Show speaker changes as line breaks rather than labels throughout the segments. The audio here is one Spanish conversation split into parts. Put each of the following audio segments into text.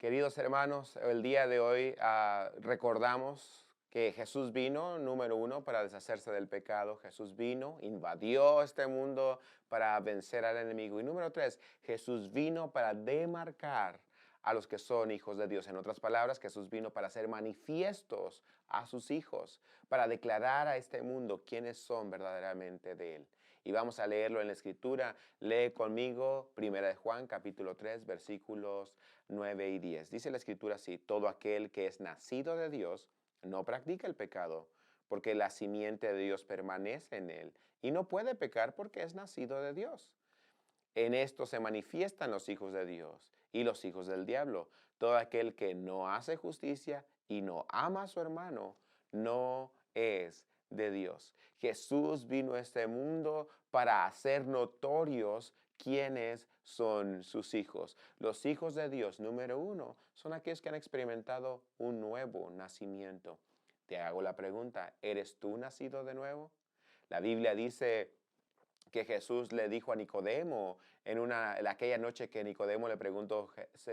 Queridos hermanos, el día de hoy recordamos que Jesús vino, número uno, para deshacerse del pecado. Jesús vino, invadió este mundo para vencer al enemigo. Y número tres, Jesús vino para demarcar a los que son hijos de Dios. En otras palabras, Jesús vino para hacer manifiestos a sus hijos, para declarar a este mundo quiénes son verdaderamente de Él. Y vamos a leerlo en la Escritura. Lee conmigo, Primera de Juan, capítulo 3, versículos 9 y 10. Dice la Escritura así: todo aquel que es nacido de Dios no practica el pecado, porque la simiente de Dios permanece en él y no puede pecar porque es nacido de Dios. En esto se manifiestan los hijos de Dios y los hijos del diablo. Todo aquel que no hace justicia y no ama a su hermano no es de Dios. Jesús vino a este mundo para hacer notorios quiénes son sus hijos. Los hijos de Dios, número uno, son aquellos que han experimentado un nuevo nacimiento. Te hago la pregunta: ¿eres tú nacido de nuevo? La Biblia dice que Jesús le dijo a Nicodemo en aquella noche que Nicodemo le preguntó: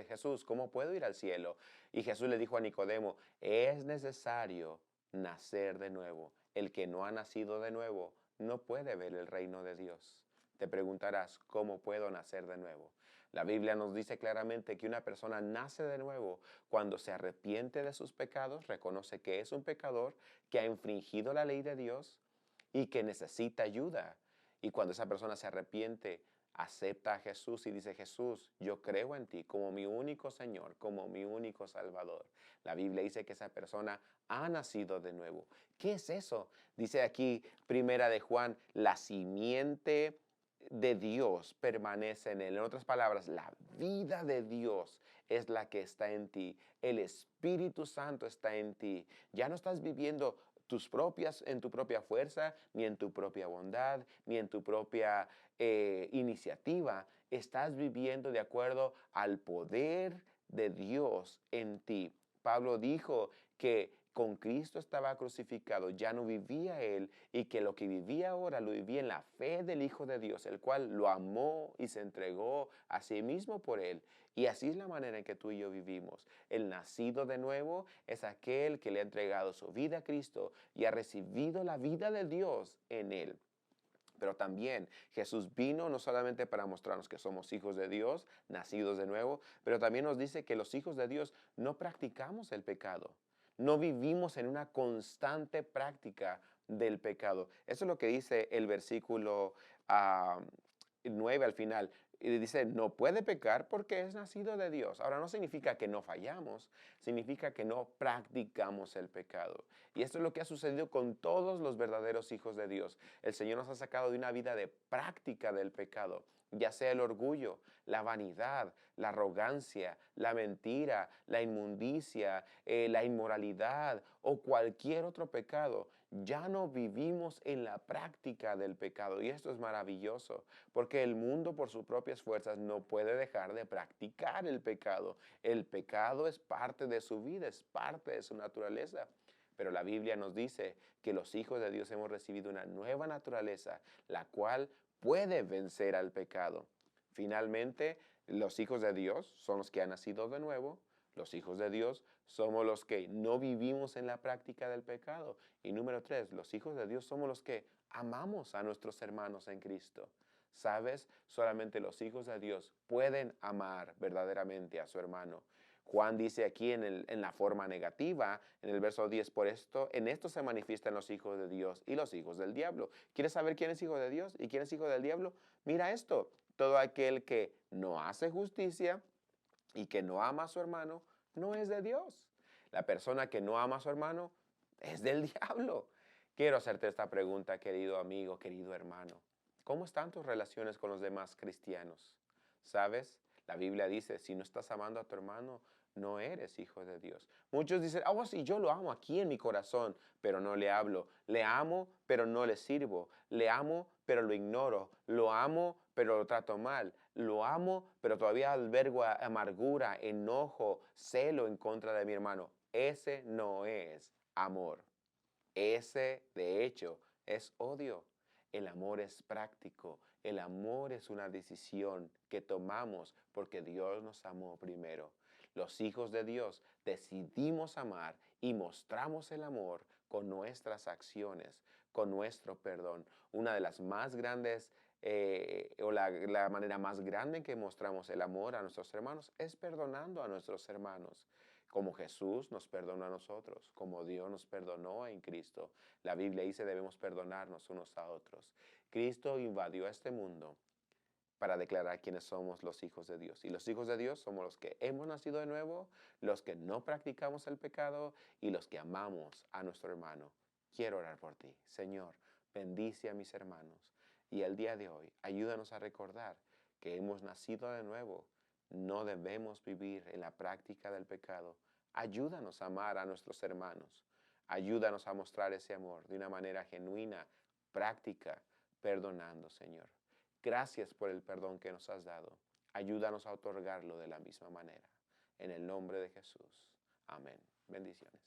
Jesús, ¿cómo puedo ir al cielo? Y Jesús le dijo a Nicodemo: es necesario nacer de nuevo. El que no ha nacido de nuevo no puede ver el reino de Dios. Te preguntarás: ¿cómo puedo nacer de nuevo? La Biblia nos dice claramente que una persona nace de nuevo cuando se arrepiente de sus pecados, reconoce que es un pecador, que ha infringido la ley de Dios y que necesita ayuda. Y cuando esa persona se arrepiente, acepta a Jesús y dice: Jesús, yo creo en ti como mi único Señor, como mi único Salvador. La Biblia dice que esa persona ha nacido de nuevo. ¿Qué es eso? Dice aquí, Primera de Juan: la simiente de Dios permanece en él. En otras palabras, la vida de Dios es la que está en ti. El Espíritu Santo está en ti. Ya no estás viviendo en tu propia fuerza, ni en tu propia bondad, ni en tu propia iniciativa. Estás viviendo de acuerdo al poder de Dios en ti. Pablo dijo que con Cristo estaba crucificado, ya no vivía él, y que lo que vivía ahora lo vivía en la fe del Hijo de Dios, el cual lo amó y se entregó a sí mismo por él. Y así es la manera en que tú y yo vivimos. El nacido de nuevo es aquel que le ha entregado su vida a Cristo y ha recibido la vida de Dios en él. Pero también Jesús vino no solamente para mostrarnos que somos hijos de Dios, nacidos de nuevo, pero también nos dice que los hijos de Dios no practicamos el pecado. No vivimos en una constante práctica del pecado. Eso es lo que dice el versículo ah, 9 al final. Y dice: no puede pecar porque es nacido de Dios. Ahora, no significa que no fallamos, significa que no practicamos el pecado. Y esto es lo que ha sucedido con todos los verdaderos hijos de Dios. El Señor nos ha sacado de una vida de práctica del pecado, ya sea el orgullo, la vanidad, la arrogancia, la mentira, la inmundicia, la inmoralidad o cualquier otro pecado. Ya no vivimos en la práctica del pecado, y esto es maravilloso, porque el mundo por sus propias fuerzas no puede dejar de practicar el pecado. El pecado es parte de su vida, es parte de su naturaleza. Pero la Biblia nos dice que los hijos de Dios hemos recibido una nueva naturaleza, la cual puede vencer al pecado. Finalmente, los hijos de Dios son los que han nacido de nuevo. Los hijos de Dios somos los que no vivimos en la práctica del pecado. Y número tres, los hijos de Dios somos los que amamos a nuestros hermanos en Cristo. ¿Sabes? Solamente los hijos de Dios pueden amar verdaderamente a su hermano. Juan dice aquí en la forma negativa, en el verso 10: en esto se manifiestan los hijos de Dios y los hijos del diablo. ¿Quieres saber quién es hijo de Dios y quién es hijo del diablo? Mira esto: todo aquel que no hace justicia y que no ama a su hermano no es de Dios. La persona que no ama a su hermano es del diablo. Quiero hacerte esta pregunta, querido amigo, querido hermano: ¿cómo están tus relaciones con los demás cristianos? ¿Sabes? La Biblia dice: si no estás amando a tu hermano, no eres hijo de Dios. Muchos dicen: oh, sí, yo lo amo aquí en mi corazón, pero no le hablo. Le amo, pero no le sirvo. Le amo, pero lo ignoro. Lo amo, pero lo trato mal. Lo amo, pero todavía albergo amargura, enojo, celo en contra de mi hermano. Ese no es amor. Ese, de hecho, es odio. El amor es práctico. El amor es una decisión que tomamos porque Dios nos amó primero. Los hijos de Dios decidimos amar y mostramos el amor con nuestras acciones, con nuestro perdón. Una de las más grandes o la manera más grande en que mostramos el amor a nuestros hermanos es perdonando a nuestros hermanos. Como Jesús nos perdonó a nosotros, como Dios nos perdonó en Cristo. La Biblia dice debemos perdonarnos unos a otros. Cristo invadió este mundo para declarar quiénes somos los hijos de Dios. Y los hijos de Dios somos los que hemos nacido de nuevo, los que no practicamos el pecado y los que amamos a nuestro hermano. Quiero orar por ti. Señor, bendice a mis hermanos. Y el día de hoy, ayúdanos a recordar que hemos nacido de nuevo. No debemos vivir en la práctica del pecado. Ayúdanos a amar a nuestros hermanos. Ayúdanos a mostrar ese amor de una manera genuina, práctica, perdonando, Señor. Gracias por el perdón que nos has dado. Ayúdanos a otorgarlo de la misma manera. En el nombre de Jesús. Amén. Bendiciones.